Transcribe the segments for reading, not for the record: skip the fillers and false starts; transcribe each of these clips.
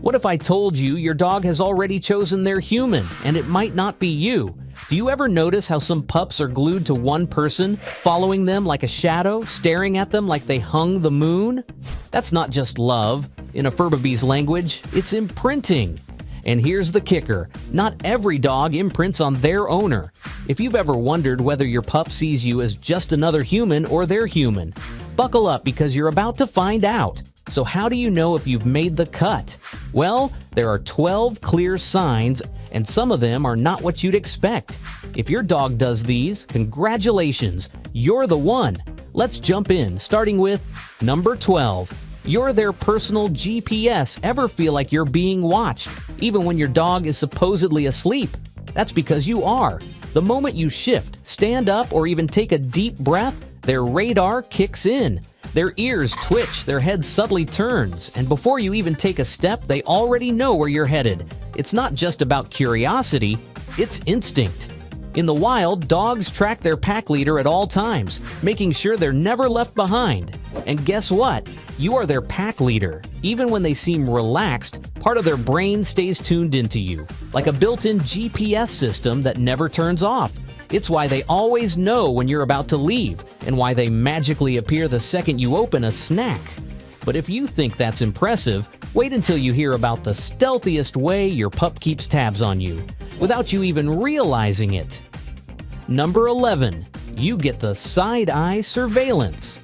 What if I told you your dog has already chosen their human, and it might not be you? Do you ever notice how some pups are glued to one person, following them like a shadow, staring at them like they hung the moon? That's not just love. In a furbaby's language, it's imprinting. And here's the kicker. Not every dog imprints on their owner. If you've ever wondered whether your pup sees you as just another human or their human, buckle up because you're about to find out. So how do you know if you've made the cut? Well, there are 12 clear signs, and some of them are not what you'd expect. If your dog does these, congratulations, you're the one. Let's jump in, starting with number 12. You're their personal GPS. Ever feel like you're being watched, even when your dog is supposedly asleep? That's because you are. The moment you shift, stand up, or even take a deep breath, their radar kicks in. Their ears twitch, their head subtly turns, and before you even take a step, they already know where you're headed. It's not just about curiosity, it's instinct. In the wild, dogs track their pack leader at all times, making sure they're never left behind. And guess what? You are their pack leader. Even when they seem relaxed, part of their brain stays tuned into you, like a built-in GPS system that never turns off. It's why they always know when you're about to leave, and why they magically appear the second you open a snack. But if you think that's impressive, wait until you hear about the stealthiest way your pup keeps tabs on you, without you even realizing it. Number 11. You get the side-eye surveillance.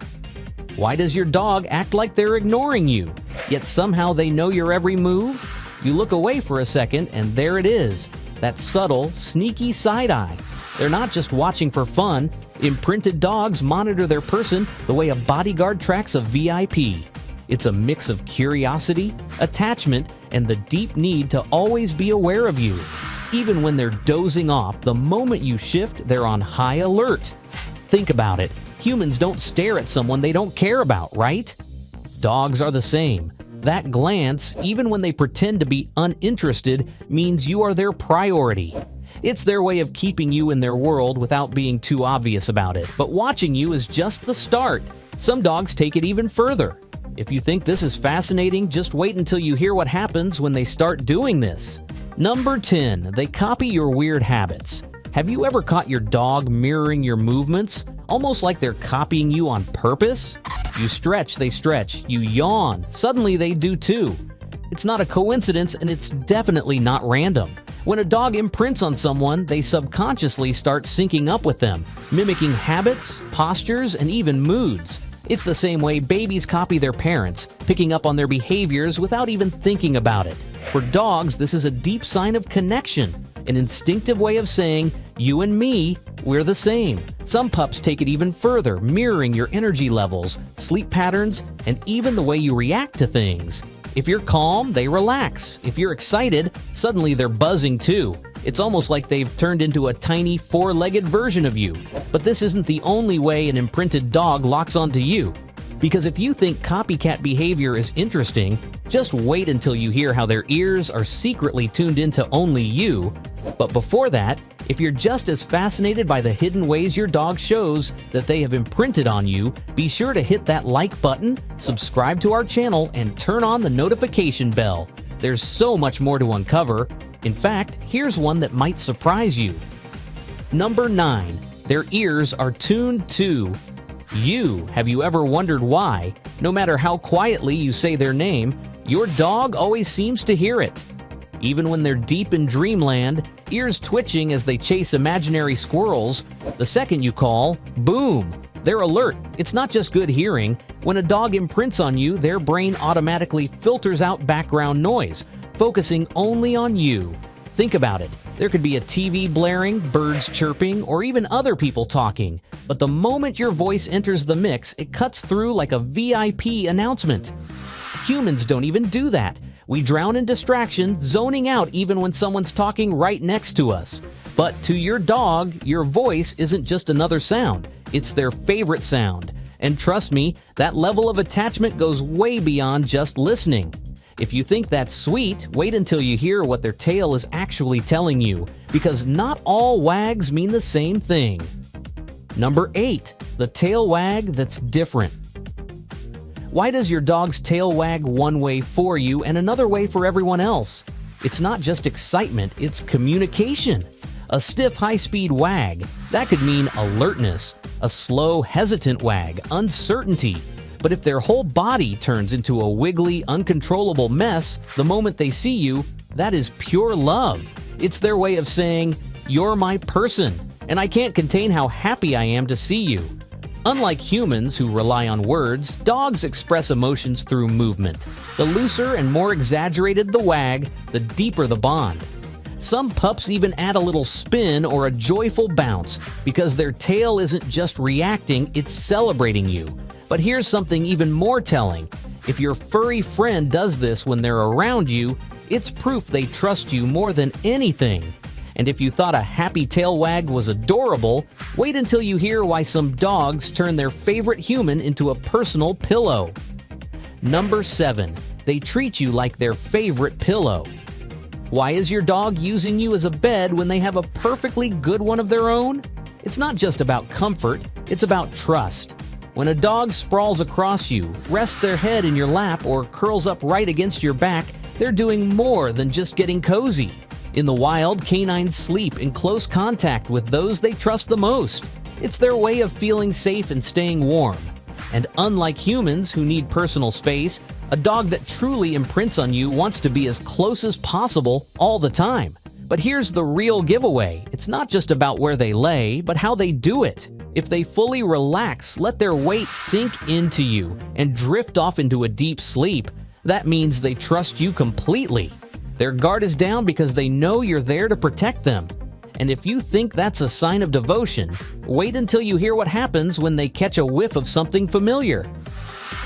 Why does your dog act like they're ignoring you, yet somehow they know your every move? You look away for a second, and there it is, that subtle, sneaky side-eye. They're not just watching for fun. Imprinted dogs monitor their person the way a bodyguard tracks a VIP. It's a mix of curiosity, attachment, and the deep need to always be aware of you. Even when they're dozing off, the moment you shift, they're on high alert. Think about it. Humans don't stare at someone they don't care about, right? Dogs are the same. That glance, even when they pretend to be uninterested, means you are their priority. It's their way of keeping you in their world without being too obvious about it. But watching you is just the start. Some dogs take it even further. If you think this is fascinating, just wait until you hear what happens when they start doing this. Number 10. They copy your weird habits. Have you ever caught your dog mirroring your movements, almost like they're copying you on purpose? You stretch, they stretch. You yawn, suddenly they do too. It's not a coincidence, and it's definitely not random. When a dog imprints on someone, they subconsciously start syncing up with them, mimicking habits, postures, and even moods. It's the same way babies copy their parents, picking up on their behaviors without even thinking about it. For dogs, this is a deep sign of connection, an instinctive way of saying, you and me, we're the same. Some pups take it even further, mirroring your energy levels, sleep patterns, and even the way you react to things. If you're calm, they relax. If you're excited, suddenly they're buzzing too. It's almost like they've turned into a tiny four-legged version of you. But this isn't the only way an imprinted dog locks onto you. Because if you think copycat behavior is interesting, just wait until you hear how their ears are secretly tuned into only you. But before that, if you're just as fascinated by the hidden ways your dog shows that they have imprinted on you, be sure to hit that like button, subscribe to our channel, and turn on the notification bell. There's so much more to uncover. In fact, here's one that might surprise you. Number 9. Their ears are tuned to you. Have you ever wondered why, no matter how quietly you say their name, your dog always seems to hear it? Even when they're deep in dreamland, ears twitching as they chase imaginary squirrels, the second you call, boom, they're alert. It's not just good hearing. When a dog imprints on you, their brain automatically filters out background noise, focusing only on you. Think about it. There could be a TV blaring, birds chirping, or even other people talking. But the moment your voice enters the mix, it cuts through like a VIP announcement. Humans don't even do that. We drown in distraction, zoning out even when someone's talking right next to us. But to your dog, your voice isn't just another sound. It's their favorite sound. And trust me, that level of attachment goes way beyond just listening. If you think that's sweet, wait until you hear what their tail is actually telling you, because not all wags mean the same thing. Number 8. The tail wag that's different. Why does your dog's tail wag one way for you and another way for everyone else? It's not just excitement, it's communication. A stiff, high-speed wag, that could mean alertness. A slow, hesitant wag, uncertainty. But if their whole body turns into a wiggly, uncontrollable mess the moment they see you, that is pure love. It's their way of saying, "You're my person, and I can't contain how happy I am to see you." Unlike humans who rely on words, dogs express emotions through movement. The looser and more exaggerated the wag, the deeper the bond. Some pups even add a little spin or a joyful bounce because their tail isn't just reacting, it's celebrating you. But here's something even more telling. If your furry friend does this when they're around you, it's proof they trust you more than anything. And if you thought a happy tail wag was adorable, wait until you hear why some dogs turn their favorite human into a personal pillow. Number 7. They treat you like their favorite pillow. Why is your dog using you as a bed when they have a perfectly good one of their own? It's not just about comfort, it's about trust. When a dog sprawls across you, rests their head in your lap, or curls up right against your back, they're doing more than just getting cozy. In the wild, canines sleep in close contact with those they trust the most. It's their way of feeling safe and staying warm. And unlike humans who need personal space, a dog that truly imprints on you wants to be as close as possible all the time. But here's the real giveaway. It's not just about where they lay, but how they do it. If they fully relax, let their weight sink into you, and drift off into a deep sleep, that means they trust you completely. Their guard is down because they know you're there to protect them. And if you think that's a sign of devotion, wait until you hear what happens when they catch a whiff of something familiar.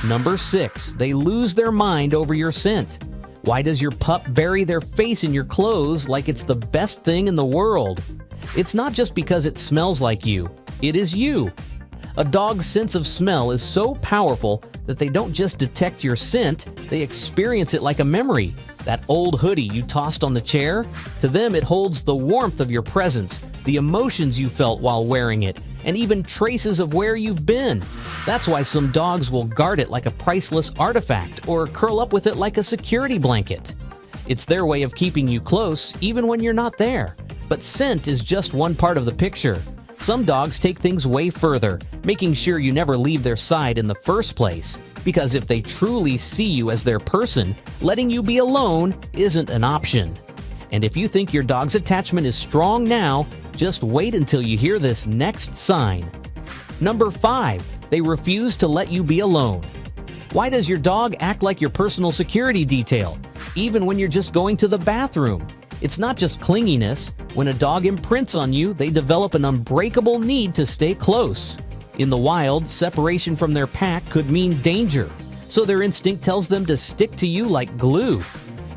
Number 6. They lose their mind over your scent. Why does your pup bury their face in your clothes like it's the best thing in the world? It's not just because it smells like you. It is you. A dog's sense of smell is so powerful that they don't just detect your scent, they experience it like a memory. That old hoodie you tossed on the chair, to them it holds the warmth of your presence, the emotions you felt while wearing it, and even traces of where you've been. That's why some dogs will guard it like a priceless artifact or curl up with it like a security blanket. It's their way of keeping you close even when you're not there. But scent is just one part of the picture. Some dogs take things way further, making sure you never leave their side in the first place. Because if they truly see you as their person, letting you be alone isn't an option. And if you think your dog's attachment is strong now, just wait until you hear this next sign. Number 5. They refuse to let you be alone. Why does your dog act like your personal security detail, even when you're just going to the bathroom? It's not just clinginess. When a dog imprints on you, they develop an unbreakable need to stay close. In the wild, separation from their pack could mean danger, so their instinct tells them to stick to you like glue.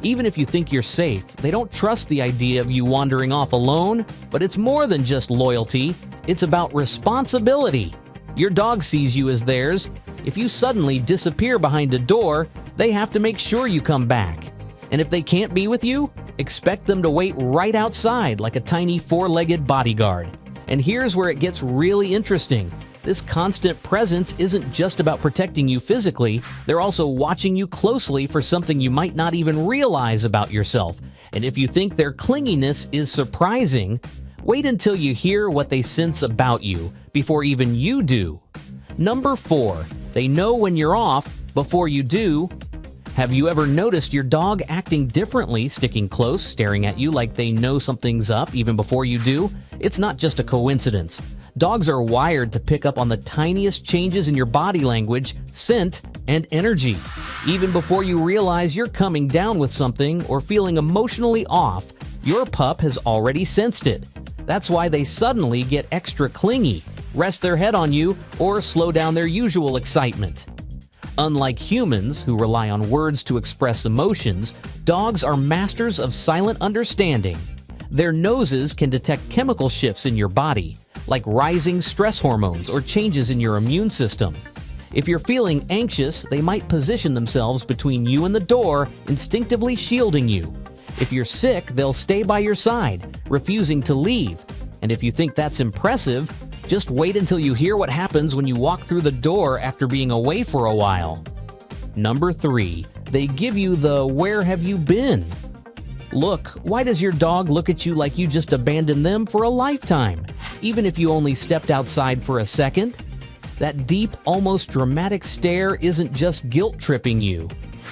Even if you think you're safe, they don't trust the idea of you wandering off alone, but it's more than just loyalty. It's about responsibility. Your dog sees you as theirs. If you suddenly disappear behind a door, they have to make sure you come back. And if they can't be with you, expect them to wait right outside like a tiny four-legged bodyguard. And here's where it gets really interesting. This constant presence isn't just about protecting you physically, they're also watching you closely for something you might not even realize about yourself. And if you think their clinginess is surprising, wait until you hear what they sense about you before even you do. Number 4. They know when you're off before you do. Have you ever noticed your dog acting differently, sticking close, staring at you like they know something's up even before you do? It's not just a coincidence. Dogs are wired to pick up on the tiniest changes in your body language, scent, and energy. Even before you realize you're coming down with something or feeling emotionally off, your pup has already sensed it. That's why they suddenly get extra clingy, rest their head on you, or slow down their usual excitement. Unlike humans, who rely on words to express emotions, dogs are masters of silent understanding. Their noses can detect chemical shifts in your body, like rising stress hormones or changes in your immune system. If you're feeling anxious, they might position themselves between you and the door, instinctively shielding you. If you're sick, they'll stay by your side, refusing to leave. And if you think that's impressive, just wait until you hear what happens when you walk through the door after being away for a while. Number 3. They give you the "where have you been?" Look, why does your dog look at you like you just abandoned them for a lifetime, even if you only stepped outside for a second? That deep, almost dramatic stare isn't just guilt-tripping you.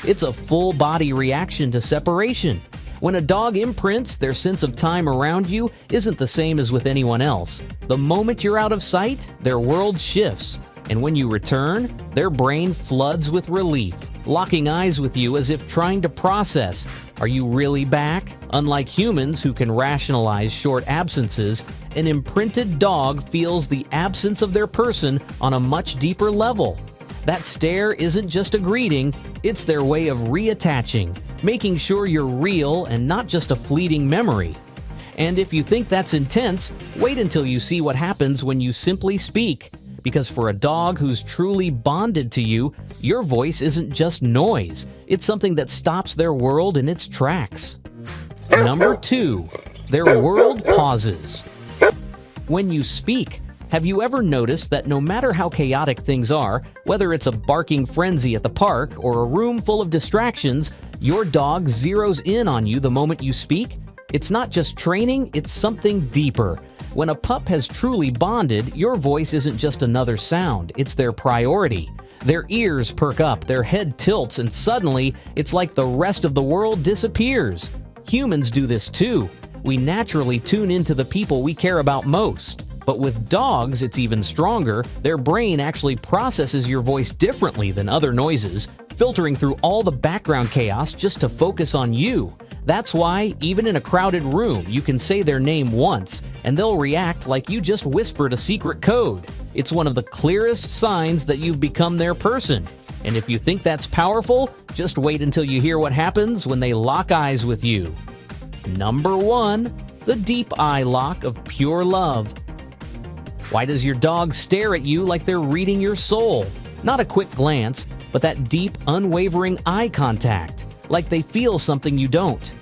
It's a full-body reaction to separation. When a dog imprints, their sense of time around you isn't the same as with anyone else. The moment you're out of sight, their world shifts. And when you return, their brain floods with relief, locking eyes with you as if trying to process, "Are you really back?" Unlike humans who can rationalize short absences, an imprinted dog feels the absence of their person on a much deeper level. That stare isn't just a greeting, it's their way of reattaching, making sure you're real and not just a fleeting memory. And if you think that's intense, wait until you see what happens when you simply speak. Because for a dog who's truly bonded to you, your voice isn't just noise. It's something that stops their world in its tracks. Number 2. Their world pauses. When you speak, have you ever noticed that no matter how chaotic things are, whether it's a barking frenzy at the park or a room full of distractions, your dog zeroes in on you the moment you speak? It's not just training, it's something deeper. When a pup has truly bonded, your voice isn't just another sound, it's their priority. Their ears perk up, their head tilts, and suddenly, it's like the rest of the world disappears. Humans do this too. We naturally tune into the people we care about most. But with dogs, it's even stronger. Their brain actually processes your voice differently than other noises, filtering through all the background chaos just to focus on you. That's why, even in a crowded room, you can say their name once, and they'll react like you just whispered a secret code. It's one of the clearest signs that you've become their person. And if you think that's powerful, just wait until you hear what happens when they lock eyes with you. Number 1. The deep eye lock of pure love. Why does your dog stare at you like they're reading your soul? Not a quick glance, but that deep, unwavering eye contact, like they feel something you don't.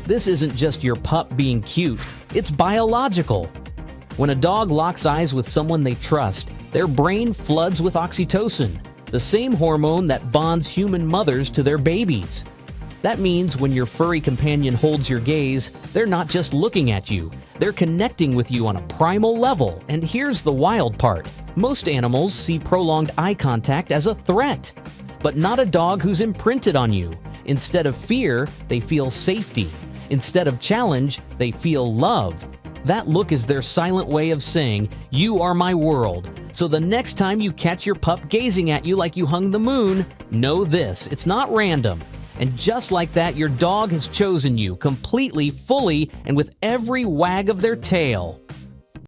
This isn't just your pup being cute, it's biological. When a dog locks eyes with someone they trust, their brain floods with oxytocin, the same hormone that bonds human mothers to their babies. That means when your furry companion holds your gaze, they're not just looking at you, they're connecting with you on a primal level. And here's the wild part. Most animals see prolonged eye contact as a threat, but not a dog who's imprinted on you. Instead of fear, they feel safety. Instead of challenge, they feel love. That look is their silent way of saying, "You are my world." So the next time you catch your pup gazing at you like you hung the moon, know this, it's not random. And just like that, your dog has chosen you completely, fully, and with every wag of their tail.